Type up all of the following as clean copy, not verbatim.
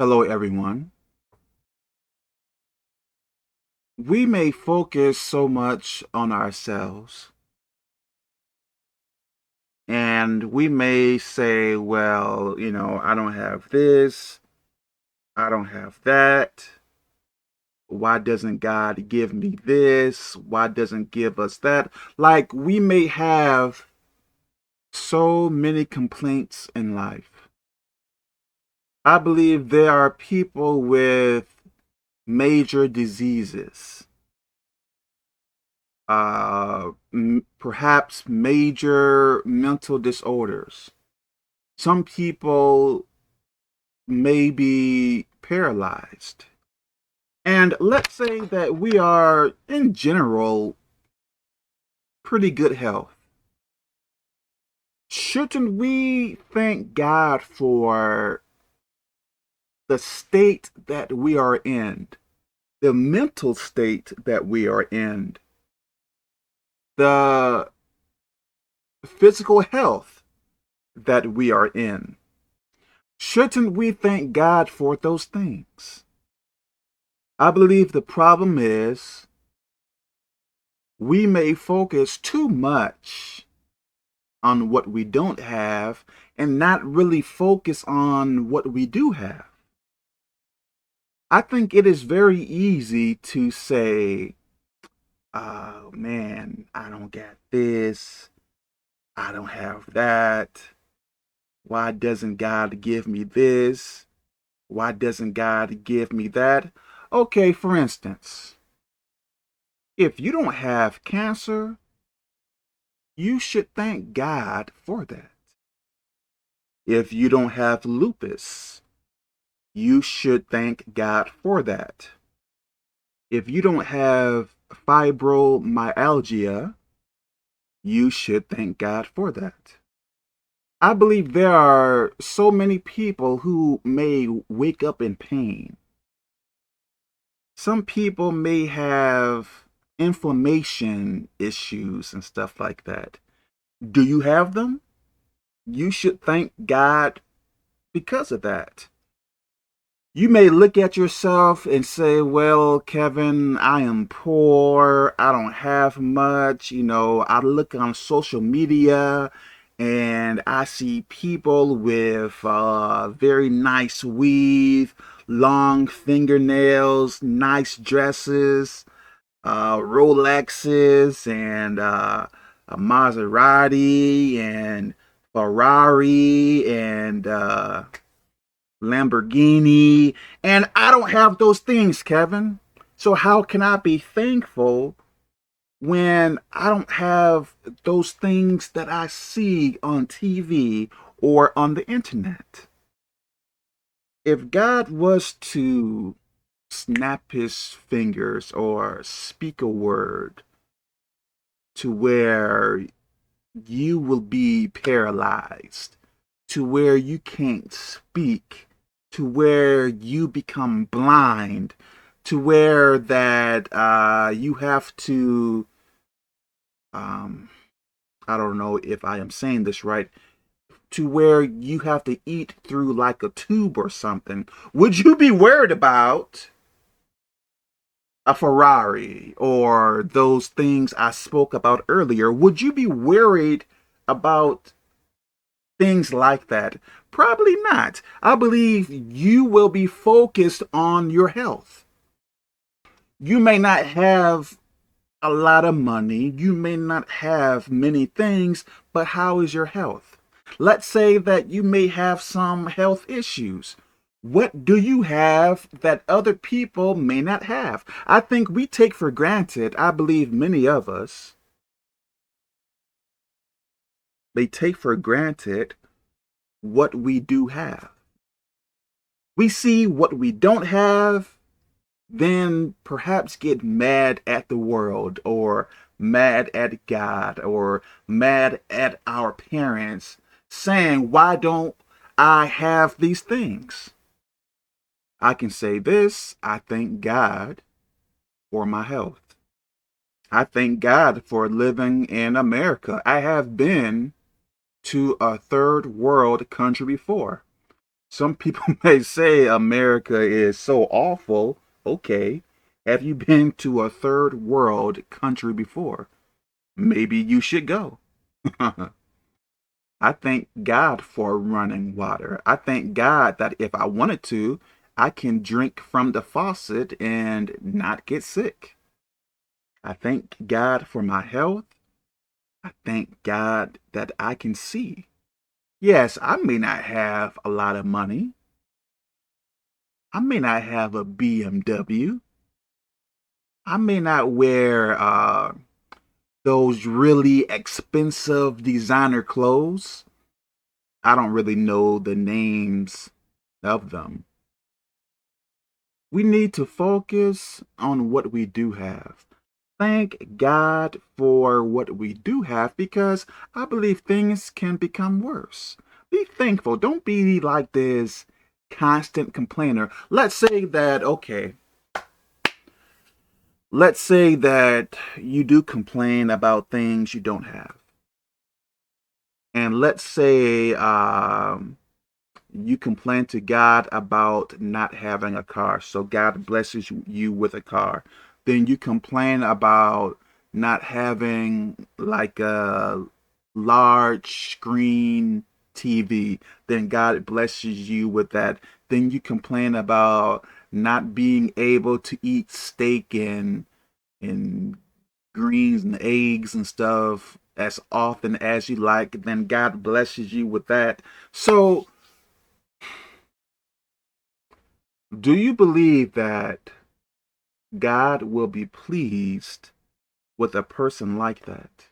Hello, everyone. We may focus so much on ourselves, and we may say, well, I don't have this, I don't have that. Why doesn't God give me this? Why doesn't give us that? Like, we may have so many complaints in life. I believe there are people with major diseases, perhaps major mental disorders. Some people may be paralyzed. And let's say that we are, in general, pretty good health. Shouldn't we thank God for the state that we are in, the mental state that we are in, the physical health that we are in? Shouldn't we thank God for those things? I believe the problem is we may focus too much on what we don't have and not really focus on what we do have. I think it is very easy to say, oh man, I don't got this, I don't have that. Why doesn't God give me this? Why doesn't God give me that? Okay, for instance, if you don't have cancer, you should thank God for that. If you don't have lupus, you should thank God for that. If you don't have fibromyalgia, you should thank God for that. I believe there are so many people who may wake up in pain. Some people may have inflammation issues and stuff like that. Do you have them? You should thank God because of that. You may look at yourself and say, well, Kevin, I am poor. I don't have much. I look on social media and I see people with very nice weave, long fingernails, nice dresses, Rolexes, and a Maserati, and Ferrari, and Lamborghini, and I don't have those things, Kevin. So how can I be thankful when I don't have those things that I see on TV or on the internet? If God was to snap his fingers or speak a word to where you will be paralyzed, to where you can't speak, to where you become blind, to where that you have to, um, I don't know if I am saying this right, to where you have to eat through like a tube or something, would you be worried about a Ferrari or those things I spoke about earlier? Would you be worried about things like that? Probably not. I believe you will be focused on your health. You may not have a lot of money, you may not have many things, but how is your health? Let's say that you may have some health issues. What do you have that other people may not have? I think we take for granted, I believe many of us, they take for granted what we do have. We see what we don't have, then perhaps get mad at the world or mad at God or mad at our parents, saying, why don't I have these things? I can say this: I thank God for my health. I thank God for living in America. I have been to a third world country before. Some people may say America is so awful. Okay. Have you been to a third world country before? Maybe you should go. I thank God for running water. I thank God that if I wanted to, I can drink from the faucet and not get sick. I thank God for my health. I thank God that I can see. Yes, I may not have a lot of money. I may not have a BMW. I may not wear those really expensive designer clothes. I don't really know the names of them. We need to focus on what we do have. Thank God for what we do have because I believe things can become worse. Be thankful. Don't be like this constant complainer. Let's say that you do complain about things you don't have. And let's say you complain to God about not having a car. So God blesses you with a car. Then you complain about not having like a large screen TV. Then God blesses you with that. Then you complain about not being able to eat steak and greens and eggs and stuff as often as you like. Then God blesses you with that. So do you believe that God will be pleased with a person like that?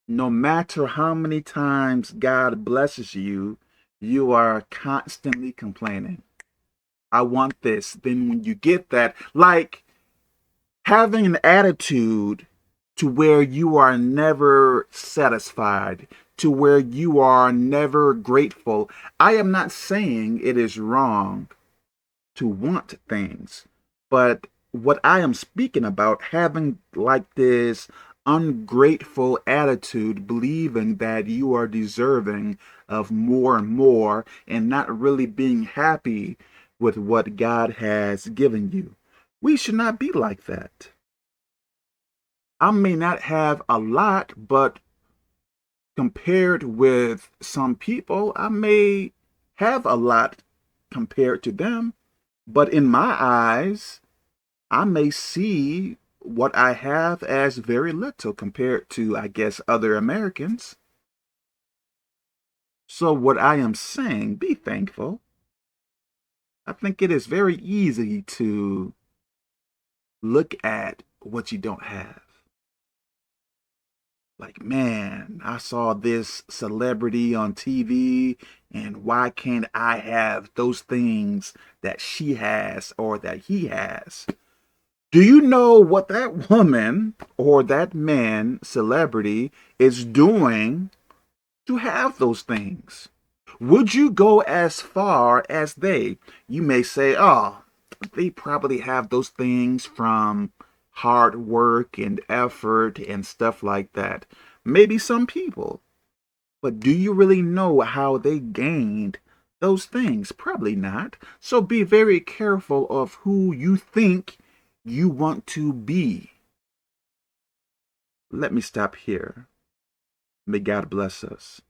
No matter how many times God blesses you, you are constantly complaining. I want this. Then when you get that, like having an attitude to where you are never satisfied, to where you are never grateful. I am not saying it is wrong to want things. But what I am speaking about, having like this ungrateful attitude, believing that you are deserving of more and more, and not really being happy with what God has given you. We should not be like that. I may not have a lot, but compared with some people, I may have a lot compared to them. But in my eyes, I may see what I have as very little compared to, I guess, other Americans. So, what I am saying, be thankful. I think it is very easy to look at what you don't have. Like, man, I saw this celebrity on TV, and why can't I have those things that she has or that he has? Do you know what that woman or that man, celebrity, is doing to have those things? Would you go as far as they? You may say, oh, they probably have those things from hard work and effort and stuff like that. Maybe some people. But do you really know how they gained those things? Probably not. So be very careful of who you think you want to be. Let me stop here. May God bless us.